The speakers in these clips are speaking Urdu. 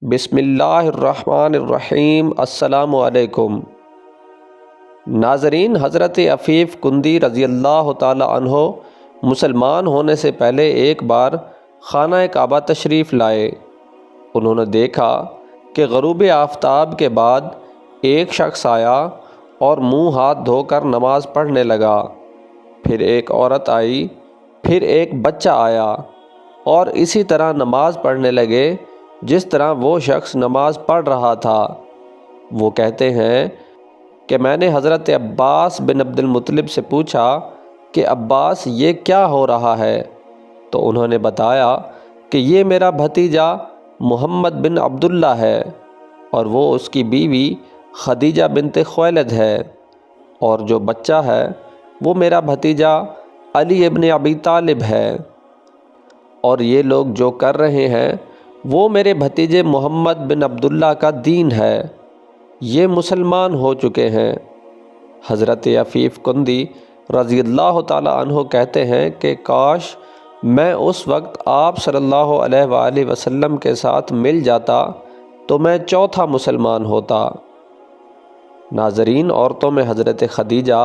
بسم اللہ الرحمن الرحیم۔ السلام علیکم ناظرین، حضرت عفیف کندی رضی اللہ تعالی عنہ مسلمان ہونے سے پہلے ایک بار خانہ کعبہ تشریف لائے۔ انہوں نے دیکھا کہ غروب آفتاب کے بعد ایک شخص آیا اور منہ ہاتھ دھو کر نماز پڑھنے لگا، پھر ایک عورت آئی، پھر ایک بچہ آیا اور اسی طرح نماز پڑھنے لگے جس طرح وہ شخص نماز پڑھ رہا تھا۔ وہ کہتے ہیں کہ میں نے حضرت عباس بن عبد المطلب سے پوچھا کہ عباس یہ کیا ہو رہا ہے؟ تو انہوں نے بتایا کہ یہ میرا بھتیجا محمد بن عبداللہ ہے اور وہ اس کی بیوی خدیجہ بنت خویلد ہے، اور جو بچہ ہے وہ میرا بھتیجا علی ابن ابی طالب ہے، اور یہ لوگ جو کر رہے ہیں وہ میرے بھتیجے محمد بن عبداللہ کا دین ہے، یہ مسلمان ہو چکے ہیں۔ حضرت عفیف کندی رضی اللہ تعالی عنہ کہتے ہیں کہ کاش میں اس وقت آپ صلی اللہ علیہ وآلہ وسلم کے ساتھ مل جاتا تو میں چوتھا مسلمان ہوتا۔ ناظرین، عورتوں میں حضرت خدیجہ،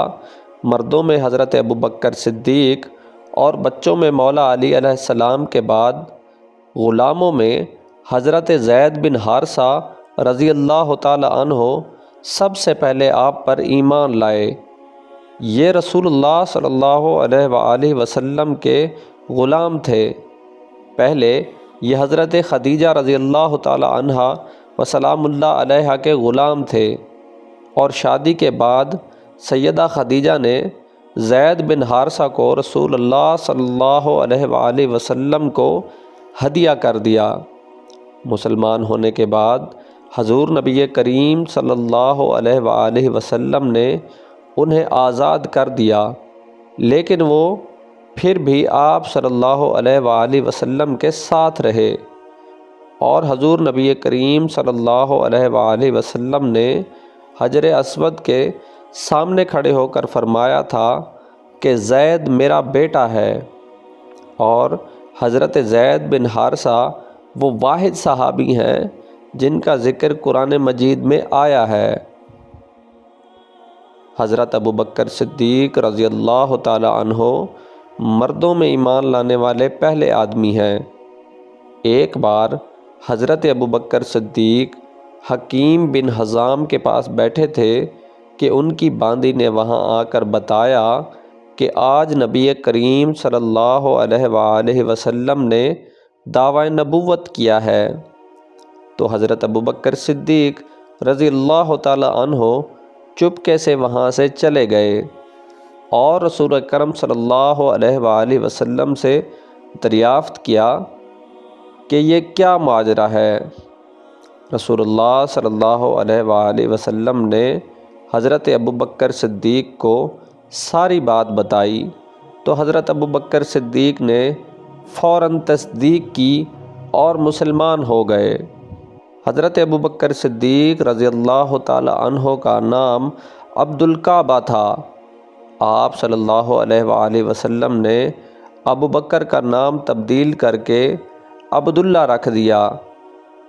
مردوں میں حضرت ابوبکر صدیق اور بچوں میں مولا علی علیہ السلام کے بعد غلاموں میں حضرت زید بن حارثہ رضی اللہ تعالی عنہ سب سے پہلے آپ پر ایمان لائے۔ یہ رسول اللہ صلی اللہ علیہ وآلہ وسلم کے غلام تھے۔ پہلے یہ حضرت خدیجہ رضی اللہ تعالی عنہ وسلام اللہ علیہا کے غلام تھے، اور شادی کے بعد سیدہ خدیجہ نے زید بن حارثہ کو رسول اللہ صلی اللہ علیہ وآلہ وسلم کو ہدیہ کر دیا۔ مسلمان ہونے کے بعد حضور نبی کریم صلی اللہ علیہ وآلہ وسلم نے انہیں آزاد کر دیا، لیکن وہ پھر بھی آپ صلی اللہ علیہ وآلہ وسلم کے ساتھ رہے، اور حضور نبی کریم صلی اللہ علیہ وآلہ وسلم نے حجر اسود کے سامنے کھڑے ہو کر فرمایا تھا کہ زید میرا بیٹا ہے، اور حضرت زید بن حارثہ وہ واحد صحابی ہیں جن کا ذکر قرآن مجید میں آیا ہے۔ حضرت ابوبکر صدیق رضی اللہ تعالی عنہ مردوں میں ایمان لانے والے پہلے آدمی ہیں۔ ایک بار حضرت ابوبکر صدیق حکیم بن حزام کے پاس بیٹھے تھے کہ ان کی باندی نے وہاں آ کر بتایا کہ آج نبی کریم صلی اللہ علیہ وآلہ وسلم نے دعویٰ نبوت کیا ہے۔ تو حضرت ابوبکر صدیق رضی اللہ تعالی عنہ چپکے سے وہاں سے چلے گئے اور رسول اکرم صلی اللہ علیہ وآلہ وسلم سے دریافت کیا کہ یہ کیا ماجرا ہے۔ رسول اللہ صلی اللہ علیہ وآلہ وسلم نے حضرت ابوبکر صدیق کو ساری بات بتائی، تو حضرت ابوبکر صدیق نے فوراً تصدیق کی اور مسلمان ہو گئے۔ حضرت ابوبکر صدیق رضی اللہ تعالی عنہ کا نام عبد الکعبہ تھا۔ آپ صلی اللہ علیہ وآلہ وسلم نے ابوبکر کا نام تبدیل کر کے عبداللہ رکھ دیا۔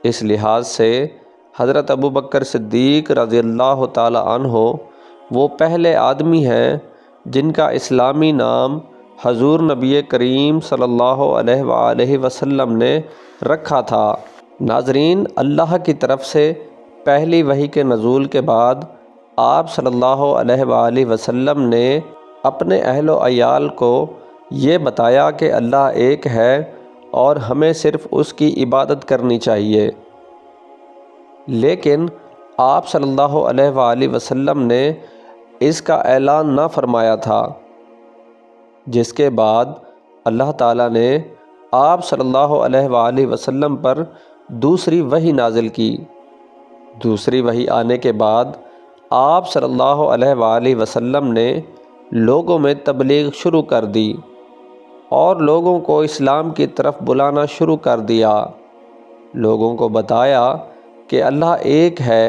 اس لحاظ سے حضرت ابوبکر صدیق رضی اللہ تعالی عنہ وہ پہلے آدمی ہیں جن کا اسلامی نام حضور نبی کریم صلی اللہ علیہ وآلہ وسلم نے رکھا تھا۔ ناظرین، اللہ کی طرف سے پہلی وحی کے نزول کے بعد آپ صلی اللہ علیہ وآلہ وسلم نے اپنے اہل و عیال کو یہ بتایا کہ اللہ ایک ہے اور ہمیں صرف اس کی عبادت کرنی چاہیے، لیکن آپ صلی اللہ علیہ وآلہ وسلم نے اس کا اعلان نہ فرمایا تھا، جس کے بعد اللہ تعالیٰ نے آپ صلی اللہ علیہ وآلہ وسلم پر دوسری وحی نازل کی۔ دوسری وحی آنے کے بعد آپ صلی اللہ علیہ وآلہ وسلم نے لوگوں میں تبلیغ شروع کر دی اور لوگوں کو اسلام کی طرف بلانا شروع کر دیا۔ لوگوں کو بتایا کہ اللہ ایک ہے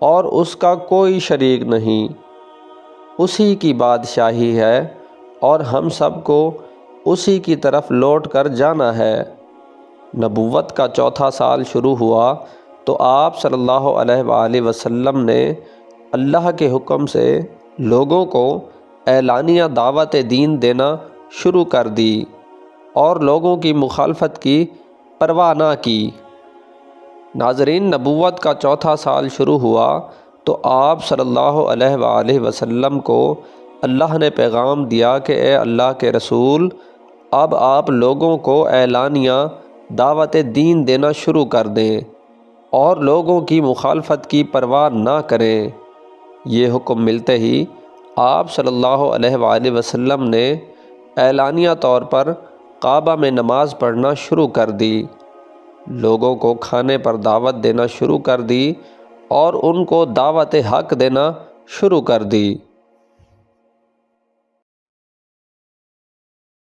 اور اس کا کوئی شریک نہیں، اسی کی بادشاہی ہے اور ہم سب کو اسی کی طرف لوٹ کر جانا ہے۔ نبوت کا چوتھا سال شروع ہوا تو آپ صلی اللہ علیہ وآلہ وسلم نے اللہ کے حکم سے لوگوں کو اعلانیہ دعوت دین دینا شروع کر دی اور لوگوں کی مخالفت کی پرواہ نہ کی۔ ناظرین، نبوت کا چوتھا سال شروع ہوا تو آپ صلی اللہ علیہ وآلہ وسلم کو اللہ نے پیغام دیا کہ اے اللہ کے رسول، اب آپ لوگوں کو اعلانیہ دعوت دین دینا شروع کر دیں اور لوگوں کی مخالفت کی پرواہ نہ کریں۔ یہ حکم ملتے ہی آپ صلی اللہ علیہ وآلہ وسلم نے اعلانیہ طور پر کعبہ میں نماز پڑھنا شروع کر دی، لوگوں کو کھانے پر دعوت دینا شروع کر دی اور ان کو دعوت حق دینا شروع کر دی۔